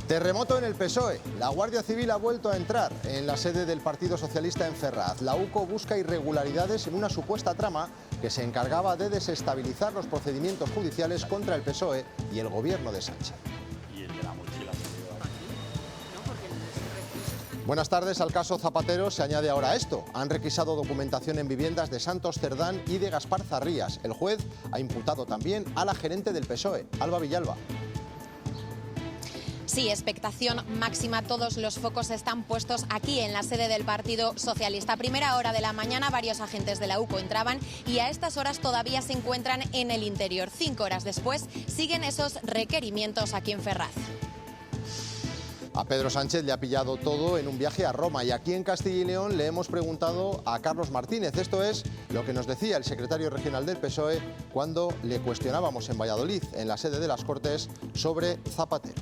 Terremoto en el PSOE. La Guardia Civil ha vuelto a entrar en la sede del Partido Socialista en Ferraz. La UCO busca irregularidades en una supuesta trama que se encargaba de desestabilizar los procedimientos judiciales contra el PSOE y el gobierno de Sánchez. Buenas tardes. Al caso Zapatero se añade ahora esto. Han requisado documentación en viviendas de Santos Cerdán y de Gaspar Zarrías. El juez ha imputado también a la gerente del PSOE, Alba Villalba. Sí, expectación máxima. Todos los focos están puestos aquí en la sede del Partido Socialista. A primera hora de la mañana varios agentes de la UCO entraban y a estas horas todavía se encuentran en el interior. 5 horas después siguen esos requerimientos aquí en Ferraz. A Pedro Sánchez le ha pillado todo en un viaje a Roma y aquí en Castilla y León le hemos preguntado a Carlos Martínez. Esto es lo que nos decía el secretario regional del PSOE cuando le cuestionábamos en Valladolid, en la sede de las Cortes, sobre Zapatero.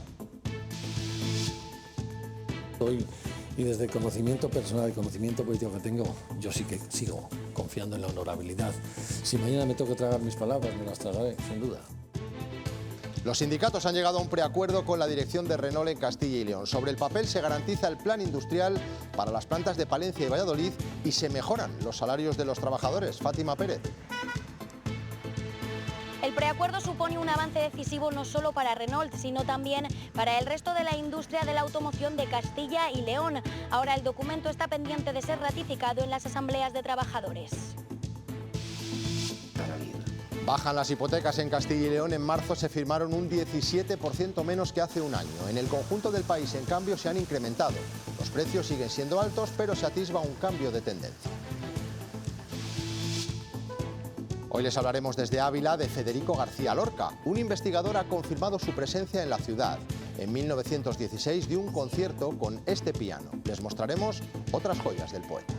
Hoy, y desde el conocimiento personal y conocimiento político que tengo, yo sí que sigo confiando en la honorabilidad. Si mañana me toca tragar mis palabras, me las tragaré, sin duda. Los sindicatos han llegado a un preacuerdo con la dirección de Renault en Castilla y León. Sobre el papel se garantiza el plan industrial para las plantas de Palencia y Valladolid y se mejoran los salarios de los trabajadores. Fátima Pérez. El preacuerdo supone un avance decisivo no solo para Renault, sino también para el resto de la industria de la automoción de Castilla y León. Ahora el documento está pendiente de ser ratificado en las asambleas de trabajadores. Bajan las hipotecas en Castilla y León. En marzo se firmaron un 17% menos que hace un año. En el conjunto del país, en cambio, se han incrementado. Los precios siguen siendo altos, pero se atisba un cambio de tendencia. Hoy les hablaremos desde Ávila de Federico García Lorca. Un investigador ha confirmado su presencia en la ciudad. En 1916 dio un concierto con este piano. Les mostraremos otras joyas del poeta.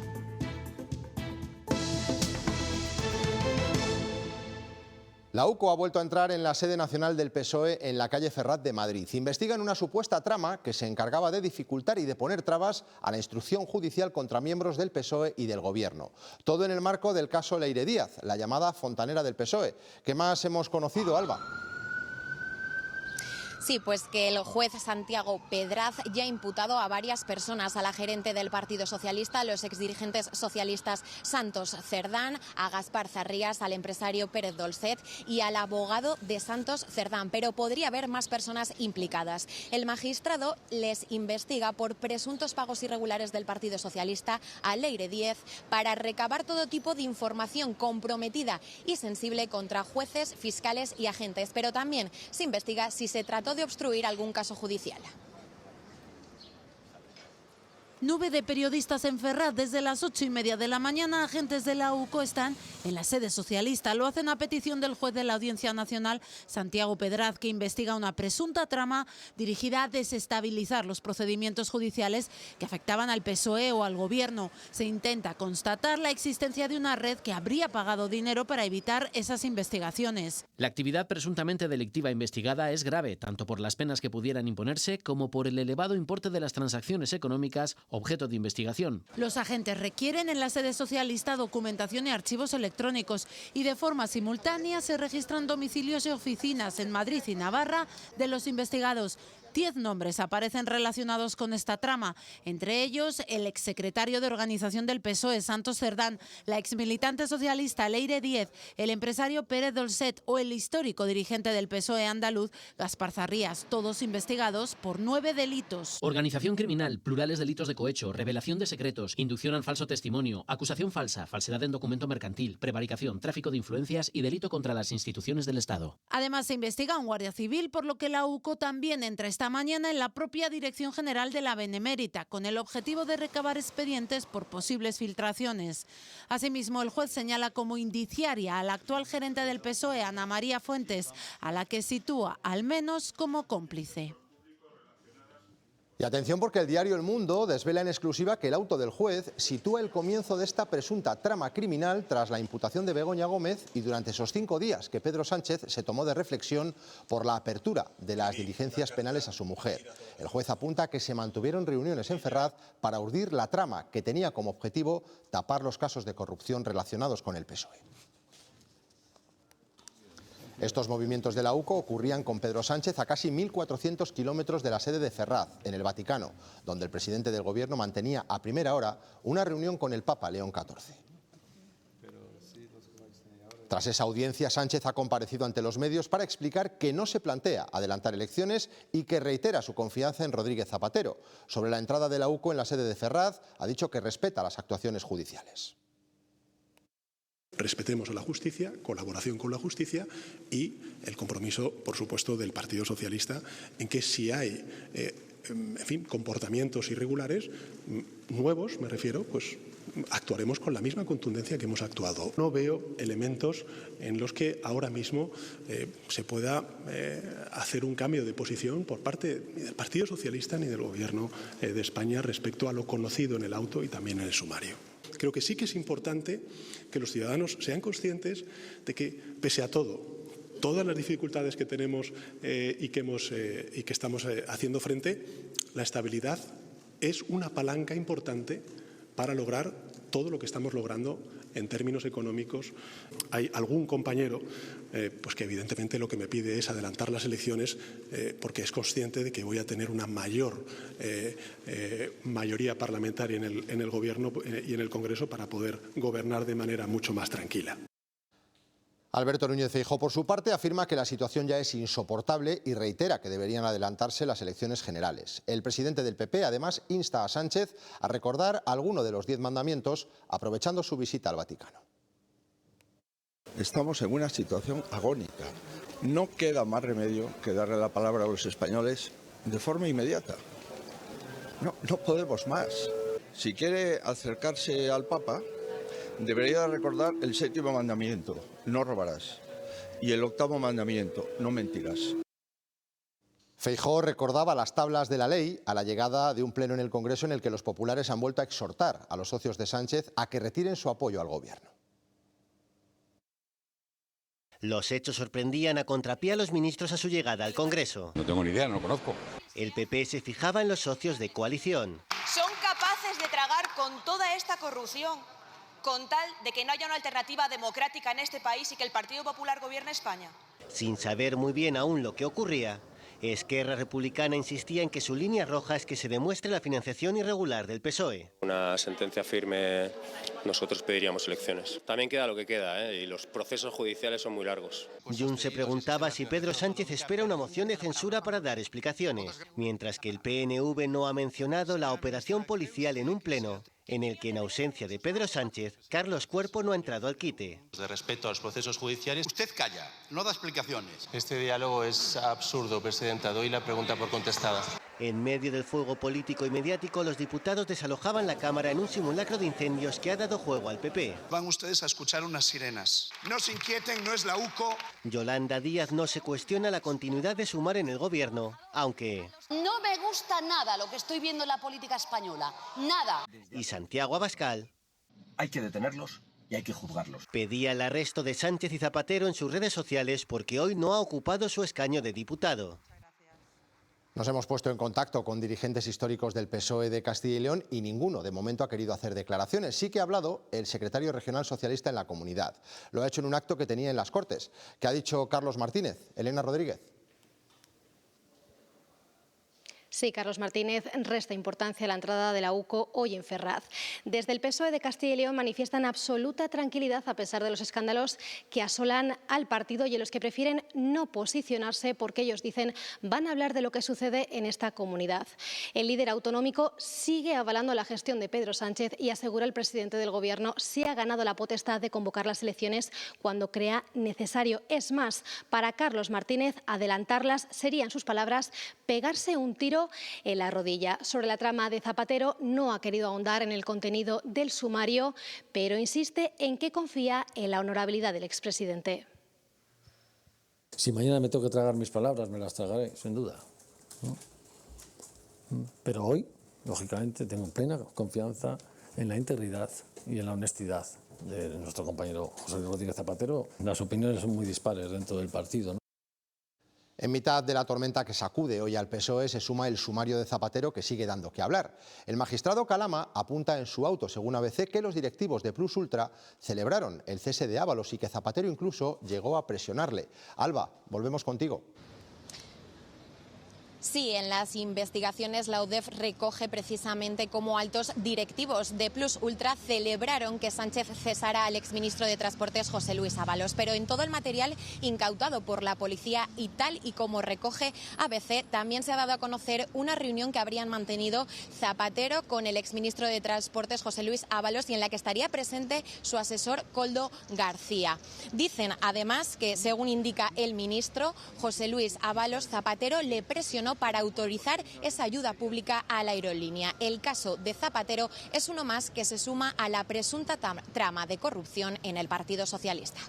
La UCO ha vuelto a entrar en la sede nacional del PSOE en la calle Ferraz de Madrid. Investigan una supuesta trama que se encargaba de dificultar y de poner trabas a la instrucción judicial contra miembros del PSOE y del Gobierno. Todo en el marco del caso Leire Díaz, la llamada fontanera del PSOE. ¿Qué más hemos conocido, Alba? Sí, pues que el juez Santiago Pedraz ya ha imputado a varias personas, a la gerente del Partido Socialista, a los exdirigentes socialistas Santos Cerdán, a Gaspar Zarrías, al empresario Pérez Dolcet y al abogado de Santos Cerdán, pero podría haber más personas implicadas. El magistrado les investiga por presuntos pagos irregulares del Partido Socialista a Leire Díaz para recabar todo tipo de información comprometida y sensible contra jueces, fiscales y agentes, pero también se investiga si se trató de obstruir algún caso judicial. Nube de periodistas en Ferraz. Desde las 8:30 de la mañana, agentes de la UCO están en la sede socialista. Lo hacen a petición del juez de la Audiencia Nacional, Santiago Pedraz, que investiga una presunta trama dirigida a desestabilizar los procedimientos judiciales que afectaban al PSOE o al Gobierno. Se intenta constatar la existencia de una red que habría pagado dinero para evitar esas investigaciones. La actividad presuntamente delictiva investigada es grave, tanto por las penas que pudieran imponerse como por el elevado importe de las transacciones económicas objeto de investigación. Los agentes requieren en la sede socialista documentación y archivos electrónicos y de forma simultánea se registran domicilios y oficinas en Madrid y Navarra de los investigados. 10 nombres aparecen relacionados con esta trama, entre ellos el exsecretario de Organización del PSOE, Santos Cerdán, la exmilitante socialista Leire Díaz, el empresario Pérez Dolcet o el histórico dirigente del PSOE andaluz, Gaspar Zarrías, todos investigados por 9 delitos. Organización criminal, plurales delitos de cohecho, revelación de secretos, inducción al falso testimonio, acusación falsa, falsedad en documento mercantil, prevaricación, tráfico de influencias y delito contra las instituciones del Estado. Además, se investiga a un guardia civil, por lo que la UCO también entra esta mañana en la propia Dirección General de la Benemérita, con el objetivo de recabar expedientes por posibles filtraciones. Asimismo, el juez señala como indiciaria a la actual gerente del PSOE, Ana María Fuentes, a la que sitúa al menos como cómplice. Y atención, porque el diario El Mundo desvela en exclusiva que el auto del juez sitúa el comienzo de esta presunta trama criminal tras la imputación de Begoña Gómez y durante esos 5 días que Pedro Sánchez se tomó de reflexión por la apertura de las diligencias penales a su mujer. El juez apunta que se mantuvieron reuniones en Ferraz para urdir la trama que tenía como objetivo tapar los casos de corrupción relacionados con el PSOE. Estos movimientos de la UCO ocurrían con Pedro Sánchez a casi 1.400 kilómetros de la sede de Ferraz, en el Vaticano, donde el presidente del Gobierno mantenía a primera hora una reunión con el Papa León XIV. Tras esa audiencia, Sánchez ha comparecido ante los medios para explicar que no se plantea adelantar elecciones y que reitera su confianza en Rodríguez Zapatero. Sobre la entrada de la UCO en la sede de Ferraz, ha dicho que respeta las actuaciones judiciales. Respetemos a la justicia, colaboración con la justicia y el compromiso, por supuesto, del Partido Socialista en que si hay, comportamientos irregulares, nuevos, me refiero, pues actuaremos con la misma contundencia que hemos actuado. No veo elementos en los que ahora mismo se pueda hacer un cambio de posición por parte ni del Partido Socialista ni del Gobierno de España respecto a lo conocido en el auto y también en el sumario. Creo que sí que es importante que los ciudadanos sean conscientes de que, pese a todo, todas las dificultades que tenemos y que estamos haciendo frente, la estabilidad es una palanca importante para lograr todo lo que estamos logrando en términos económicos. Hay algún compañero pues que evidentemente lo que me pide es adelantar las elecciones porque es consciente de que voy a tener una mayor mayoría parlamentaria en el Gobierno y en el Congreso para poder gobernar de manera mucho más tranquila. Alberto Núñez Feijóo, por su parte, afirma que la situación ya es insoportable y reitera que deberían adelantarse las elecciones generales. El presidente del PP, además, insta a Sánchez a recordar alguno de los 10 mandamientos, aprovechando su visita al Vaticano. Estamos en una situación agónica. No queda más remedio que darle la palabra a los españoles de forma inmediata. No podemos más. Si quiere acercarse al Papa, debería recordar el 7º mandamiento, no robarás, y el 8º mandamiento, no mentirás. Feijóo recordaba las tablas de la ley a la llegada de un pleno en el Congreso en el que los populares han vuelto a exhortar a los socios de Sánchez a que retiren su apoyo al Gobierno. Los hechos sorprendían a contrapié a los ministros a su llegada al Congreso. No tengo ni idea, no lo conozco. El PP se fijaba en los socios de coalición. Son capaces de tragar con toda esta corrupción, con tal de que no haya una alternativa democrática en este país y que el Partido Popular gobierne España. Sin saber muy bien aún lo que ocurría, Esquerra Republicana insistía en que su línea roja es que se demuestre la financiación irregular del PSOE. Una sentencia firme, nosotros pediríamos elecciones. También queda lo que queda, y los procesos judiciales son muy largos. Jun se preguntaba si Pedro Sánchez espera una moción de censura para dar explicaciones, mientras que el PNV no ha mencionado la operación policial en un pleno en el que, en ausencia de Pedro Sánchez, Carlos Cuerpo no ha entrado al quite. De respeto a los procesos judiciales, usted calla, no da explicaciones. Este diálogo es absurdo, Presidenta. Doy la pregunta por contestada. En medio del fuego político y mediático, los diputados desalojaban la Cámara en un simulacro de incendios que ha dado juego al PP. Van ustedes a escuchar unas sirenas. No se inquieten, no es la UCO. Yolanda Díaz no se cuestiona la continuidad de Sumar en el Gobierno, aunque... No me gusta nada lo que estoy viendo en la política española, nada. Y Santiago Abascal... Hay que detenerlos y hay que juzgarlos. Pedía el arresto de Sánchez y Zapatero en sus redes sociales porque hoy no ha ocupado su escaño de diputado. Nos hemos puesto en contacto con dirigentes históricos del PSOE de Castilla y León y ninguno de momento ha querido hacer declaraciones. Sí que ha hablado el secretario regional socialista en la comunidad. Lo ha hecho en un acto que tenía en las Cortes. ¿Qué ha dicho Carlos Martínez? Elena Rodríguez. Sí, Carlos Martínez resta importancia a la entrada de la UCO hoy en Ferraz. Desde el PSOE de Castilla y León manifiestan absoluta tranquilidad a pesar de los escándalos que asolan al partido y en los que prefieren no posicionarse porque ellos dicen van a hablar de lo que sucede en esta comunidad. El líder autonómico sigue avalando la gestión de Pedro Sánchez y asegura el presidente del Gobierno se ha ganado la potestad de convocar las elecciones cuando crea necesario. Es más, para Carlos Martínez adelantarlas sería, en sus palabras, pegarse un tiro en la rodilla. Sobre la trama de Zapatero no ha querido ahondar en el contenido del sumario, pero insiste en que confía en la honorabilidad del expresidente. Si mañana me toca tragar mis palabras, me las tragaré, sin duda. Pero hoy, lógicamente, tengo plena confianza en la integridad y en la honestidad de nuestro compañero José Rodríguez Zapatero. Las opiniones son muy dispares dentro del partido, ¿no? En mitad de la tormenta que sacude hoy al PSOE se suma el sumario de Zapatero, que sigue dando que hablar. El magistrado Calama apunta en su auto, según ABC, que los directivos de Plus Ultra celebraron el cese de Ábalos y que Zapatero incluso llegó a presionarle. Alba, volvemos contigo. Sí, en las investigaciones la UDEF recoge precisamente cómo altos directivos de Plus Ultra celebraron que Sánchez cesara al exministro de Transportes José Luis Ábalos. Pero en todo el material incautado por la policía y tal y como recoge ABC, también se ha dado a conocer una reunión que habrían mantenido Zapatero con el exministro de Transportes José Luis Ábalos y en la que estaría presente su asesor Koldo García. Dicen además que, según indica el ministro José Luis Ábalos, Zapatero le presionó para autorizar esa ayuda pública a la aerolínea. El caso de Zapatero es uno más que se suma a la presunta trama de corrupción en el Partido Socialista.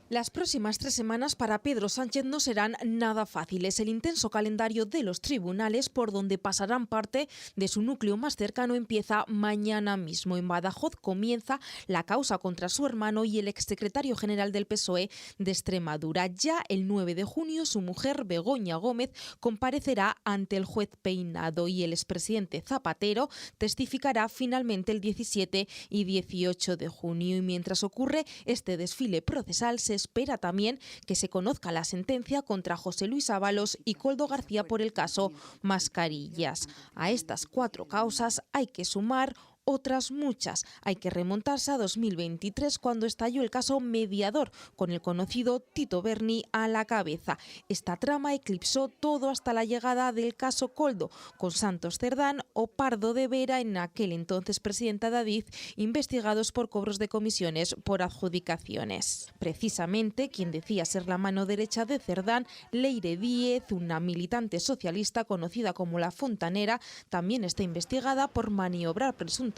Las próximas 3 semanas para Pedro Sánchez no serán nada fáciles. El intenso calendario de los tribunales, por donde pasarán parte de su núcleo más cercano, empieza mañana mismo. En Badajoz comienza la causa contra su hermano y el exsecretario general del PSOE de Extremadura. Ya el 9 de junio su mujer, Begoña Gómez, comparecerá ante el juez Peinado y el expresidente Zapatero testificará finalmente el 17 y 18 de junio. Y mientras ocurre este desfile procesal, se espera también que se conozca la sentencia contra José Luis Ábalos y Koldo García por el caso Mascarillas. A estas 4 causas hay que sumar otras muchas. Hay que remontarse a 2023, cuando estalló el caso Mediador, con el conocido Tito Berni a la cabeza. Esta trama eclipsó todo hasta la llegada del caso Koldo, con Santos Cerdán o Pardo de Vera, en aquel entonces presidenta de Adif, investigados por cobros de comisiones por adjudicaciones. Precisamente, quien decía ser la mano derecha de Cerdán, Leire Díez, una militante socialista conocida como la Fontanera, también está investigada por maniobrar presuntamente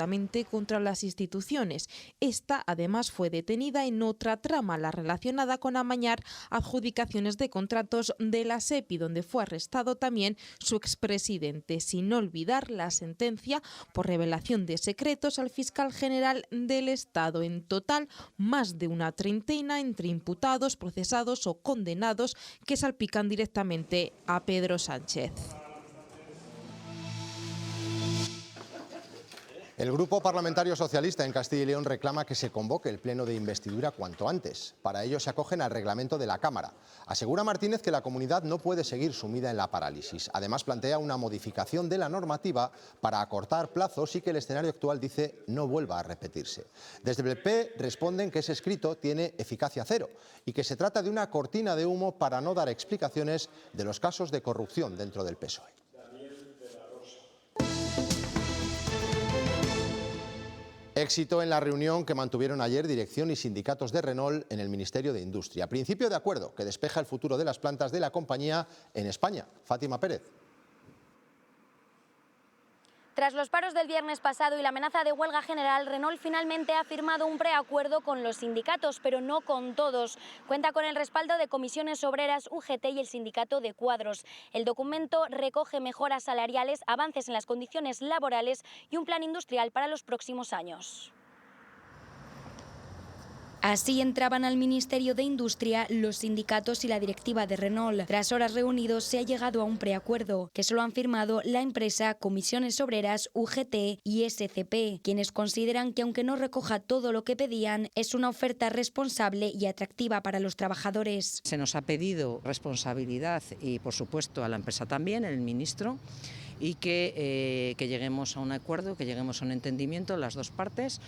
contra las instituciones. Esta, además, fue detenida en otra trama, la relacionada con amañar adjudicaciones de contratos de la SEPI, donde fue arrestado también su expresidente, sin olvidar la sentencia por revelación de secretos al fiscal general del Estado. En total, más de una treintena entre imputados, procesados o condenados que salpican directamente a Pedro Sánchez. El Grupo Parlamentario Socialista en Castilla y León reclama que se convoque el pleno de investidura cuanto antes. Para ello se acogen al reglamento de la Cámara. Asegura Martínez que la comunidad no puede seguir sumida en la parálisis. Además plantea una modificación de la normativa para acortar plazos y que el escenario actual, dice, no vuelva a repetirse. Desde el PP responden que ese escrito tiene eficacia cero y que se trata de una cortina de humo para no dar explicaciones de los casos de corrupción dentro del PSOE. Éxito en la reunión que mantuvieron ayer dirección y sindicatos de Renault en el Ministerio de Industria. Principio de acuerdo que despeja el futuro de las plantas de la compañía en España. Fátima Pérez. Tras los paros del viernes pasado y la amenaza de huelga general, Renault finalmente ha firmado un preacuerdo con los sindicatos, pero no con todos. Cuenta con el respaldo de Comisiones Obreras, UGT y el sindicato de Cuadros. El documento recoge mejoras salariales, avances en las condiciones laborales y un plan industrial para los próximos años. Así entraban al Ministerio de Industria los sindicatos y la directiva de Renault. Tras horas reunidos se ha llegado a un preacuerdo que solo han firmado la empresa, Comisiones Obreras, UGT y SCP, quienes consideran que aunque no recoja todo lo que pedían, es una oferta responsable y atractiva para los trabajadores. Se nos ha pedido responsabilidad y, por supuesto, a la empresa también, el ministro, y que lleguemos a un acuerdo, que lleguemos a un entendimiento las dos partes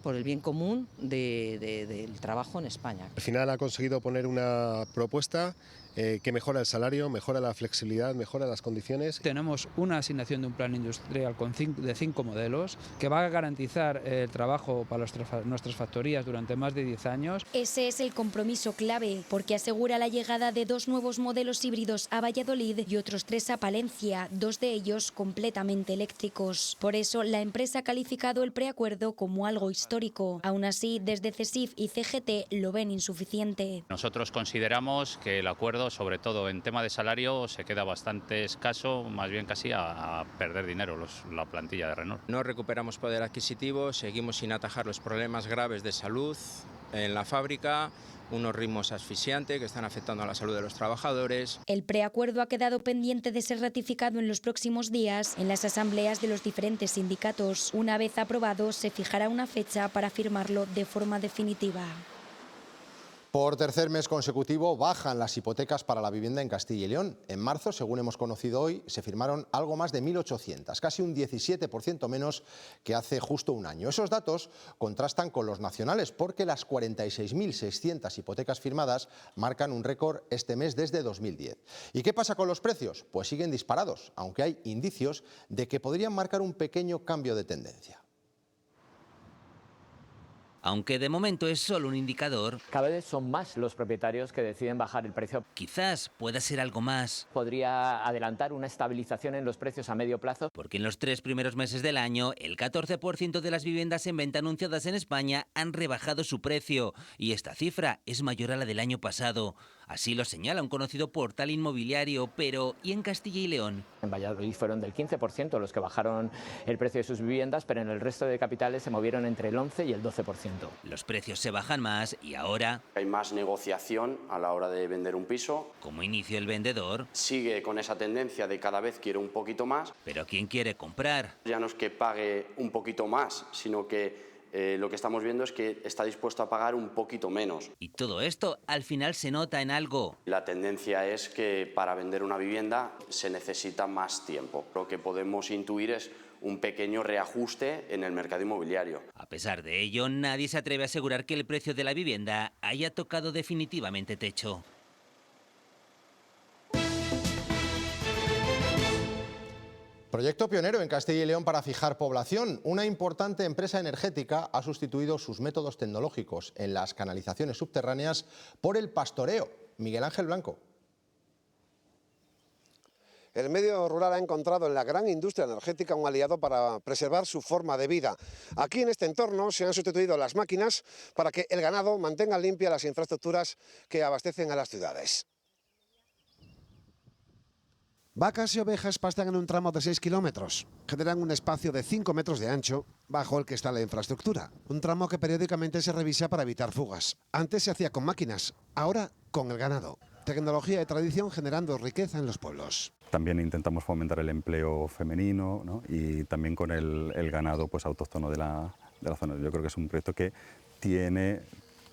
por el bien común del trabajo en España. Al final ha conseguido poner una propuesta que mejora el salario, mejora la flexibilidad, mejora las condiciones. Tenemos una asignación de un plan industrial de 5 modelos que va a garantizar el trabajo para nuestras factorías durante más de 10 años. Ese es el compromiso clave, porque asegura la llegada de 2 nuevos modelos híbridos a Valladolid y otros 3 a Palencia, 2 de ellos completamente eléctricos. Por eso la empresa ha calificado el preacuerdo como algo histórico. Aún así, desde CESIF y CGT lo ven insuficiente. Nosotros consideramos que el acuerdo, sobre todo en tema de salario, se queda bastante escaso, más bien casi a perder dinero la plantilla de Renault. No recuperamos poder adquisitivo, seguimos sin atajar los problemas graves de salud en la fábrica, unos ritmos asfixiantes que están afectando a la salud de los trabajadores. El preacuerdo ha quedado pendiente de ser ratificado en los próximos días en las asambleas de los diferentes sindicatos. Una vez aprobado, se fijará una fecha para firmarlo de forma definitiva. Por tercer mes consecutivo bajan las hipotecas para la vivienda en Castilla y León. En marzo, según hemos conocido hoy, se firmaron algo más de 1.800, casi un 17% menos que hace justo un año. Esos datos contrastan con los nacionales porque las 46.600 hipotecas firmadas marcan un récord este mes desde 2010. ¿Y qué pasa con los precios? Pues siguen disparados, aunque hay indicios de que podrían marcar un pequeño cambio de tendencia. Aunque de momento es solo un indicador, cada vez son más los propietarios que deciden bajar el precio. Quizás pueda ser algo más. Podría adelantar una estabilización en los precios a medio plazo. Porque en los 3 primeros meses del año, el 14% de las viviendas en venta anunciadas en España han rebajado su precio. Y esta cifra es mayor a la del año pasado. Así lo señala un conocido portal inmobiliario, pero ¿y en Castilla y León? En Valladolid fueron del 15% los que bajaron el precio de sus viviendas, pero en el resto de capitales se movieron entre el 11 y el 12%. Los precios se bajan más y ahora hay más negociación a la hora de vender un piso. Como inicio el vendedor sigue con esa tendencia de cada vez quiero un poquito más. Pero ¿quién quiere comprar? Ya no es que pague un poquito más, sino que lo que estamos viendo es que está dispuesto a pagar un poquito menos. Y todo esto al final se nota en algo. La tendencia es que para vender una vivienda se necesita más tiempo. Lo que podemos intuir es un pequeño reajuste en el mercado inmobiliario. A pesar de ello, nadie se atreve a asegurar que el precio de la vivienda haya tocado definitivamente techo. Proyecto pionero en Castilla y León para fijar población. Una importante empresa energética ha sustituido sus métodos tecnológicos en las canalizaciones subterráneas por el pastoreo. Miguel Ángel Blanco. El medio rural ha encontrado en la gran industria energética un aliado para preservar su forma de vida. Aquí en este entorno se han sustituido las máquinas para que el ganado mantenga limpias las infraestructuras que abastecen a las ciudades. Vacas y ovejas pastan en un tramo de 6 kilómetros. Generan un espacio de 5 metros de ancho bajo el que está la infraestructura. Un tramo que periódicamente se revisa para evitar fugas. Antes se hacía con máquinas, ahora con el ganado. Tecnología y tradición generando riqueza en los pueblos. También intentamos fomentar el empleo femenino, ¿no? Y también con el ganado pues, autóctono de la zona. Yo creo que es un proyecto que tiene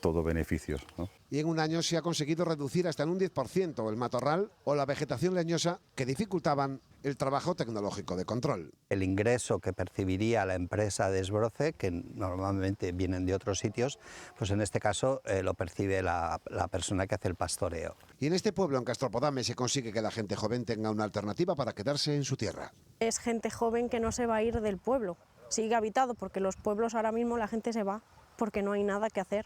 todo beneficios, ¿no? Y en un año se ha conseguido reducir hasta en un 10% el matorral o la vegetación leñosa que dificultaban el trabajo tecnológico de control. El ingreso que percibiría la empresa de Esbroce, que normalmente vienen de otros sitios, pues en este caso lo percibe la persona que hace el pastoreo. Y en este pueblo, en Castropodame, se consigue que la gente joven tenga una alternativa para quedarse en su tierra. Es gente joven que no se va a ir del pueblo, sigue habitado, porque los pueblos ahora mismo la gente se va, porque no hay nada que hacer.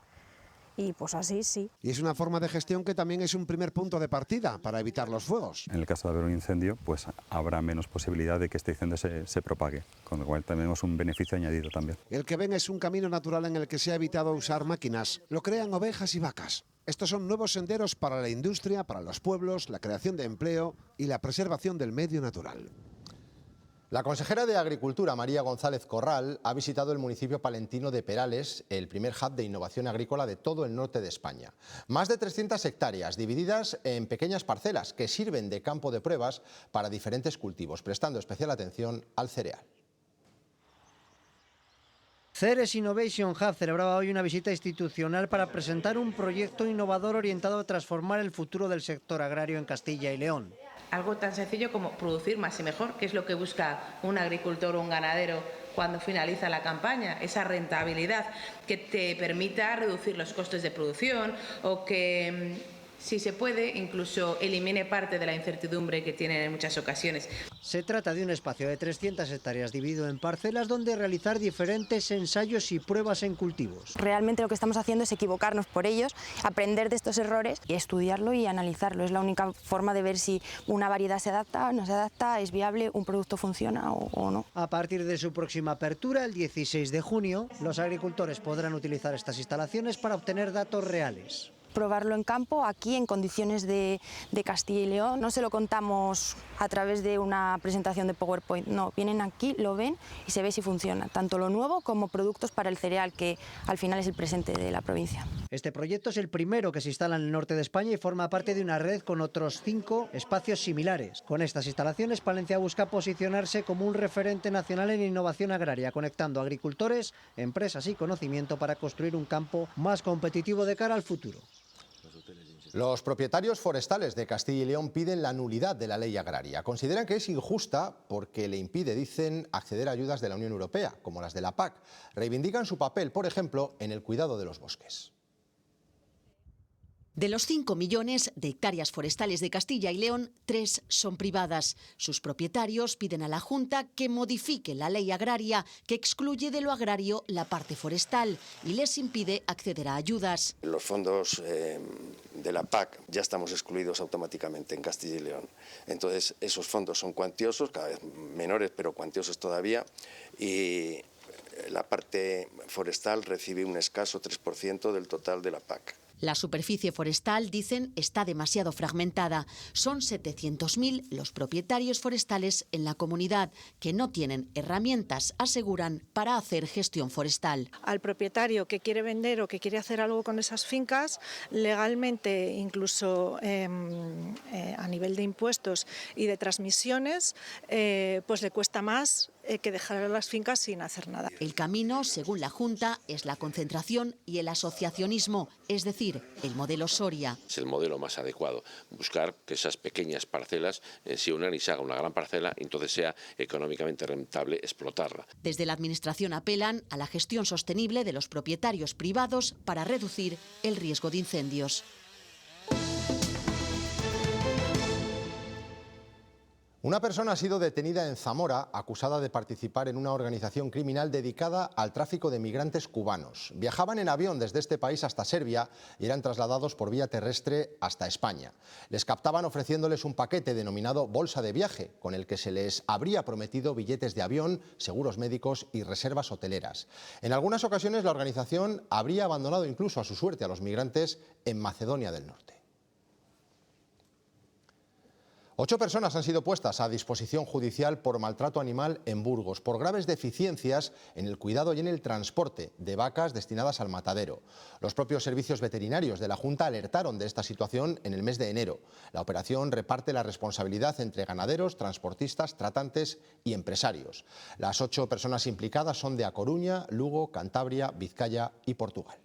Y pues así sí. Y es una forma de gestión que también es un primer punto de partida para evitar los fuegos. En el caso de haber un incendio, pues habrá menos posibilidad de que este incendio se propague, con lo cual tenemos un beneficio añadido también. El que ven es un camino natural en el que se ha evitado usar máquinas. Lo crean ovejas y vacas. Estos son nuevos senderos para la industria, para los pueblos, la creación de empleo y la preservación del medio natural. La consejera de Agricultura, María González Corral, ha visitado el municipio palentino de Perales, el primer hub de innovación agrícola de todo el norte de España. Más de 300 hectáreas divididas en pequeñas parcelas que sirven de campo de pruebas para diferentes cultivos, prestando especial atención al cereal. Ceres Innovation Hub celebraba hoy una visita institucional para presentar un proyecto innovador orientado a transformar el futuro del sector agrario en Castilla y León. Algo tan sencillo como producir más y mejor, que es lo que busca un agricultor o un ganadero cuando finaliza la campaña, esa rentabilidad que te permita reducir los costes de producción o que, si se puede, incluso elimine parte de la incertidumbre que tienen en muchas ocasiones. Se trata de un espacio de 300 hectáreas dividido en parcelas donde realizar diferentes ensayos y pruebas en cultivos. Realmente lo que estamos haciendo es equivocarnos por ellos, aprender de estos errores y estudiarlo y analizarlo. Es la única forma de ver si una variedad se adapta, no se adapta, es viable, un producto funciona o no. A partir de su próxima apertura, el 16 de junio, los agricultores podrán utilizar estas instalaciones para obtener datos reales. probarlo en campo, aquí en condiciones de Castilla y León. No se lo contamos a través de una presentación de PowerPoint, no, vienen aquí, lo ven y se ve si funciona, tanto lo nuevo como productos para el cereal, que al final es el presente de la provincia. Este proyecto es el primero que se instala en el norte de España y forma parte de una red con otros 5 espacios similares. Con estas instalaciones, Palencia busca posicionarse como un referente nacional en innovación agraria, conectando agricultores, empresas y conocimiento para construir un campo más competitivo de cara al futuro. Los propietarios forestales de Castilla y León piden la nulidad de la ley agraria. Consideran que es injusta porque le impide, dicen, acceder a ayudas de la Unión Europea, como las de la PAC. Reivindican su papel, por ejemplo, en el cuidado de los bosques. De los 5 millones de hectáreas forestales de Castilla y León, 3 son privadas. Sus propietarios piden a la Junta que modifique la ley agraria, que excluye de lo agrario la parte forestal y les impide acceder a ayudas. Los fondos de la PAC ya estamos excluidos automáticamente en Castilla y León. Entonces, esos fondos son cuantiosos, cada vez menores, pero cuantiosos todavía, y la parte forestal recibe un escaso 3% del total de la PAC. La superficie forestal, dicen, está demasiado fragmentada. Son 700.000 los propietarios forestales en la comunidad que no tienen herramientas, aseguran, para hacer gestión forestal. Al propietario que quiere vender o que quiere hacer algo con esas fincas, legalmente, incluso a nivel de impuestos y de transmisiones, pues le cuesta más que dejar las fincas sin hacer nada. El camino, según la Junta, es la concentración y el asociacionismo, es decir, el modelo Soria. Es el modelo más adecuado, buscar que esas pequeñas parcelas se unan y se haga una gran parcela, y entonces sea económicamente rentable explotarla. Desde la Administración apelan a la gestión sostenible de los propietarios privados para reducir el riesgo de incendios. Una persona ha sido detenida en Zamora acusada de participar en una organización criminal dedicada al tráfico de migrantes cubanos. Viajaban en avión desde este país hasta Serbia y eran trasladados por vía terrestre hasta España. Les captaban ofreciéndoles un paquete denominado bolsa de viaje, con el que se les habría prometido billetes de avión, seguros médicos y reservas hoteleras. En algunas ocasiones la organización habría abandonado incluso a su suerte a los migrantes en Macedonia del Norte. 8 personas han sido puestas a disposición judicial por maltrato animal en Burgos, por graves deficiencias en el cuidado y en el transporte de vacas destinadas al matadero. Los propios servicios veterinarios de la Junta alertaron de esta situación en el mes de enero. La operación reparte la responsabilidad entre ganaderos, transportistas, tratantes y empresarios. Las 8 personas implicadas son de A Coruña, Lugo, Cantabria, Vizcaya y Portugal.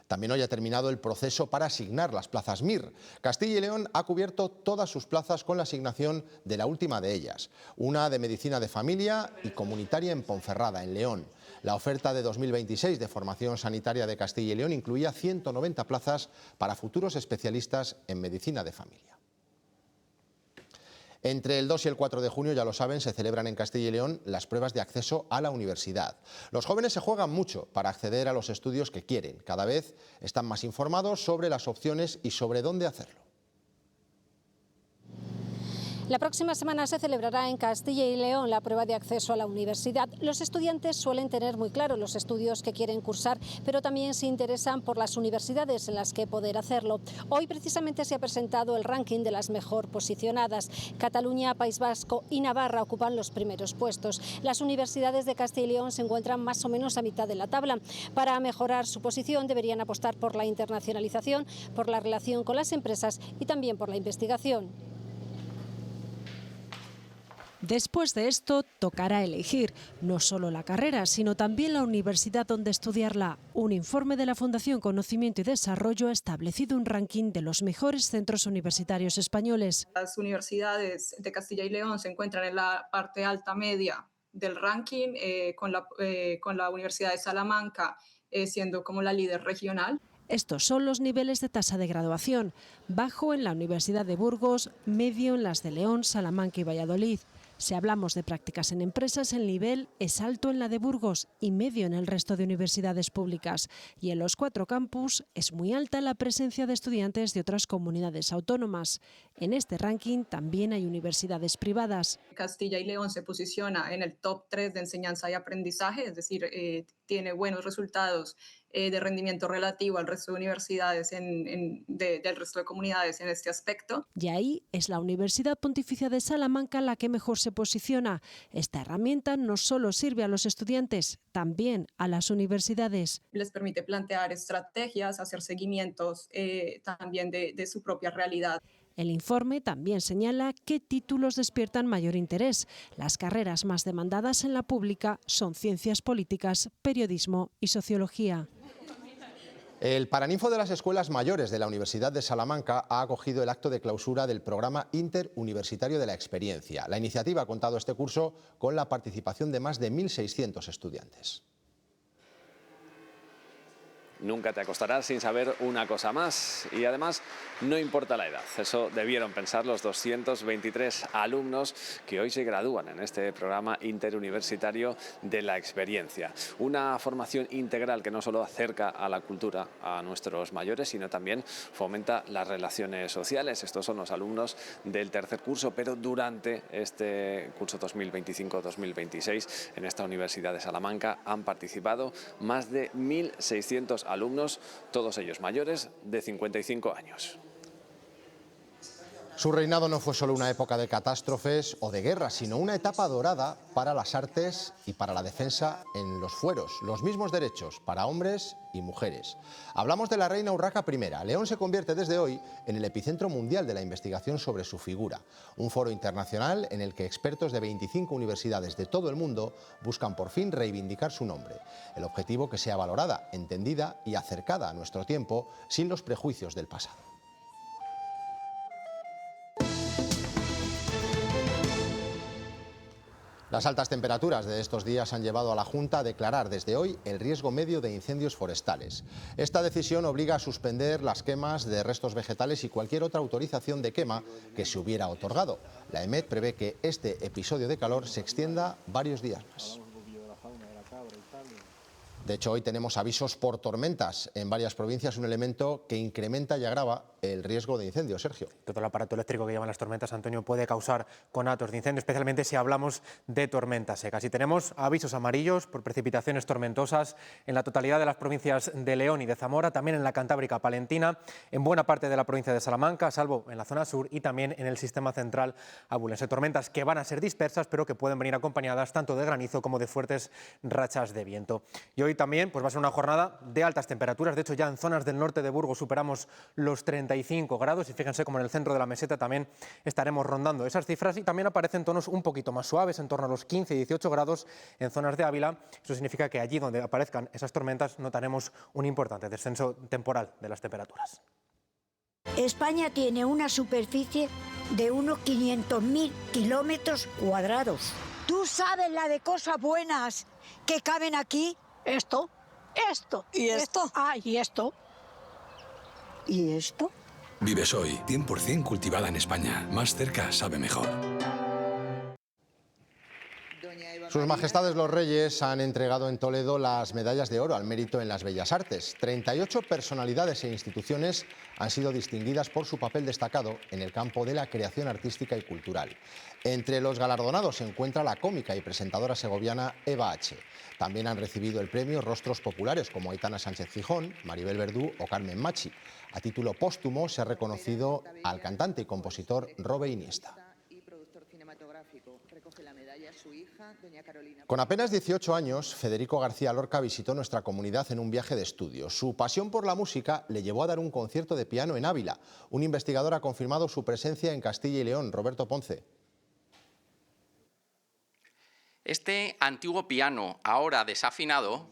También hoy ha terminado el proceso para asignar las plazas MIR. Castilla y León ha cubierto todas sus plazas con la asignación de la última de ellas, una de Medicina de Familia y Comunitaria en Ponferrada, en León. La oferta de 2026 de formación sanitaria de Castilla y León incluía 190 plazas para futuros especialistas en Medicina de Familia. Entre el 2 y el 4 de junio, ya lo saben, se celebran en Castilla y León las pruebas de acceso a la universidad. Los jóvenes se juegan mucho para acceder a los estudios que quieren. Cada vez están más informados sobre las opciones y sobre dónde hacerlo. La próxima semana se celebrará en Castilla y León la prueba de acceso a la universidad. Los estudiantes suelen tener muy claro los estudios que quieren cursar, pero también se interesan por las universidades en las que poder hacerlo. Hoy precisamente se ha presentado el ranking de las mejor posicionadas. Cataluña, País Vasco y Navarra ocupan los primeros puestos. Las universidades de Castilla y León se encuentran más o menos a mitad de la tabla. Para mejorar su posición deberían apostar por la internacionalización, por la relación con las empresas y también por la investigación. Después de esto, tocará elegir no solo la carrera, sino también la universidad donde estudiarla. Un informe de la Fundación Conocimiento y Desarrollo ha establecido un ranking de los mejores centros universitarios españoles. Las universidades de Castilla y León se encuentran en la parte alta media del ranking, con la Universidad de Salamanca siendo como la líder regional. Estos son los niveles de tasa de graduación: bajo en la Universidad de Burgos, medio en las de León, Salamanca y Valladolid. Si hablamos de prácticas en empresas, el nivel es alto en la de Burgos y medio en el resto de universidades públicas. Y en los 4 campus es muy alta la presencia de estudiantes de otras comunidades autónomas. En este ranking también hay universidades privadas. Castilla y León se posiciona en el top 3 de enseñanza y aprendizaje, es decir, tiene buenos resultados de rendimiento relativo al resto de universidades, del resto de comunidades en este aspecto. Y ahí es la Universidad Pontificia de Salamanca la que mejor se posiciona. Esta herramienta no solo sirve a los estudiantes, también a las universidades. Les permite plantear estrategias, hacer seguimientos también de su propia realidad. El informe también señala qué títulos despiertan mayor interés. Las carreras más demandadas en la pública son Ciencias Políticas, Periodismo y Sociología. El Paraninfo de las Escuelas Mayores de la Universidad de Salamanca ha acogido el acto de clausura del programa interuniversitario de la experiencia. La iniciativa ha contado este curso con la participación de más de 1.600 estudiantes. Nunca te acostarás sin saber una cosa más y además no importa la edad. Eso debieron pensar los 223 alumnos que hoy se gradúan en este programa interuniversitario de la experiencia. Una formación integral que no solo acerca a la cultura a nuestros mayores, sino también fomenta las relaciones sociales. Estos son los alumnos del tercer curso, pero durante este curso 2025-2026 en esta Universidad de Salamanca han participado más de 1.600 alumnos, todos ellos mayores de 55 años. Su reinado no fue solo una época de catástrofes o de guerras, sino una etapa dorada para las artes y para la defensa en los fueros, los mismos derechos para hombres y mujeres. Hablamos de la reina Urraca I. León se convierte desde hoy en el epicentro mundial de la investigación sobre su figura, un foro internacional en el que expertos de 25 universidades de todo el mundo buscan por fin reivindicar su nombre. El objetivo, que sea valorada, entendida y acercada a nuestro tiempo sin los prejuicios del pasado. Las altas temperaturas de estos días han llevado a la Junta a declarar desde hoy el riesgo medio de incendios forestales. Esta decisión obliga a suspender las quemas de restos vegetales y cualquier otra autorización de quema que se hubiera otorgado. La EMET prevé que este episodio de calor se extienda varios días más. De hecho, hoy tenemos avisos por tormentas en varias provincias, un elemento que incrementa y agrava el riesgo de incendio. Sergio. Todo el aparato eléctrico que llevan las tormentas, Antonio, puede causar conatos de incendio, especialmente si hablamos de tormentas secas. Y tenemos avisos amarillos por precipitaciones tormentosas en la totalidad de las provincias de León y de Zamora, también en la Cantábrica Palentina, en buena parte de la provincia de Salamanca, salvo en la zona sur, y también en el sistema central abulense. Tormentas que van a ser dispersas, pero que pueden venir acompañadas tanto de granizo como de fuertes rachas de viento. Y hoy también va a ser una jornada de altas temperaturas. De hecho, ya en zonas del norte de Burgos superamos los 35 grados y fíjense como en el centro de la meseta también estaremos rondando esas cifras, y también aparecen tonos un poquito más suaves, en torno a los 15 y 18 grados en zonas de Ávila. Eso significa que allí donde aparezcan esas tormentas notaremos un importante descenso temporal de las temperaturas. España tiene una superficie de unos 500.000 kilómetros cuadrados. ¿Tú sabes la de cosas buenas que caben aquí? Esto. ¿Y esto? ¿Y esto? ¿Y esto? Vivesoy, 100% cultivada en España. Más cerca sabe mejor. Sus Majestades los Reyes han entregado en Toledo las medallas de oro al mérito en las bellas artes. 38 personalidades e instituciones han sido distinguidas por su papel destacado en el campo de la creación artística y cultural. Entre los galardonados se encuentra la cómica y presentadora segoviana Eva H. También han recibido el premio rostros populares como Aitana Sánchez Gijón, Maribel Verdú o Carmen Machi. A título póstumo se ha reconocido al cantante y compositor Robe Iniesta. Con apenas 18 años, Federico García Lorca visitó nuestra comunidad en un viaje de estudio. Su pasión por la música le llevó a dar un concierto de piano en Ávila. Un investigador ha confirmado su presencia en Castilla y León. Roberto Ponce. Este antiguo piano, ahora desafinado,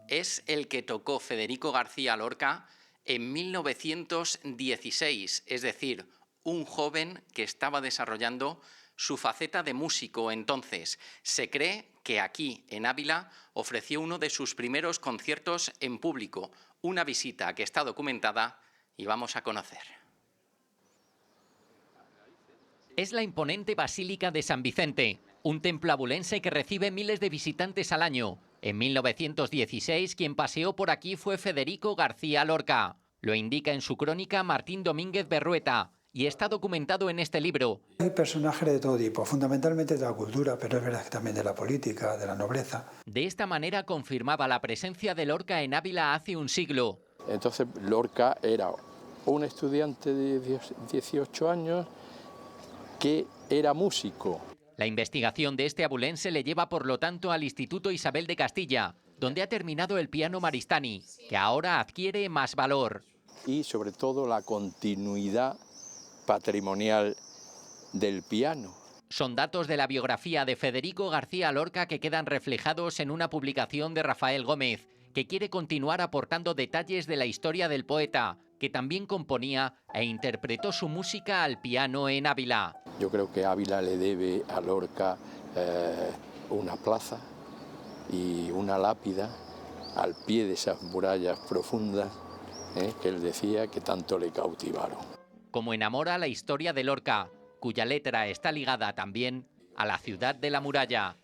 es el que tocó Federico García Lorca en 1916, es decir, un joven que estaba desarrollando su faceta de músico entonces. Se cree que aquí, en Ávila, ofreció uno de sus primeros conciertos en público, una visita que está documentada y vamos a conocer. Es la imponente Basílica de San Vicente, un templo abulense que recibe miles de visitantes al año. En 1916, quien paseó por aquí fue Federico García Lorca. Lo indica en su crónica Martín Domínguez Berrueta. y está documentado en este libro. Hay personajes de todo tipo, fundamentalmente de la cultura, pero es verdad que también de la política, de la nobleza. De esta manera confirmaba la presencia de Lorca en Ávila hace un siglo. Entonces Lorca era un estudiante de 18 años que era músico. La investigación de este abulense le lleva, por lo tanto, al Instituto Isabel de Castilla, donde ha terminado el piano Maristany, que ahora adquiere más valor. Y sobre todo la continuidad patrimonial del piano. Son datos de la biografía de Federico García Lorca que quedan reflejados en una publicación de Rafael Gómez, que quiere continuar aportando detalles de la historia del poeta, que también componía e interpretó su música al piano en Ávila. Yo creo que Ávila le debe a Lorca una plaza y una lápida al pie de esas murallas profundas que él decía que tanto le cautivaron. Como enamora la historia de Lorca, cuya letra está ligada también a la ciudad de la muralla.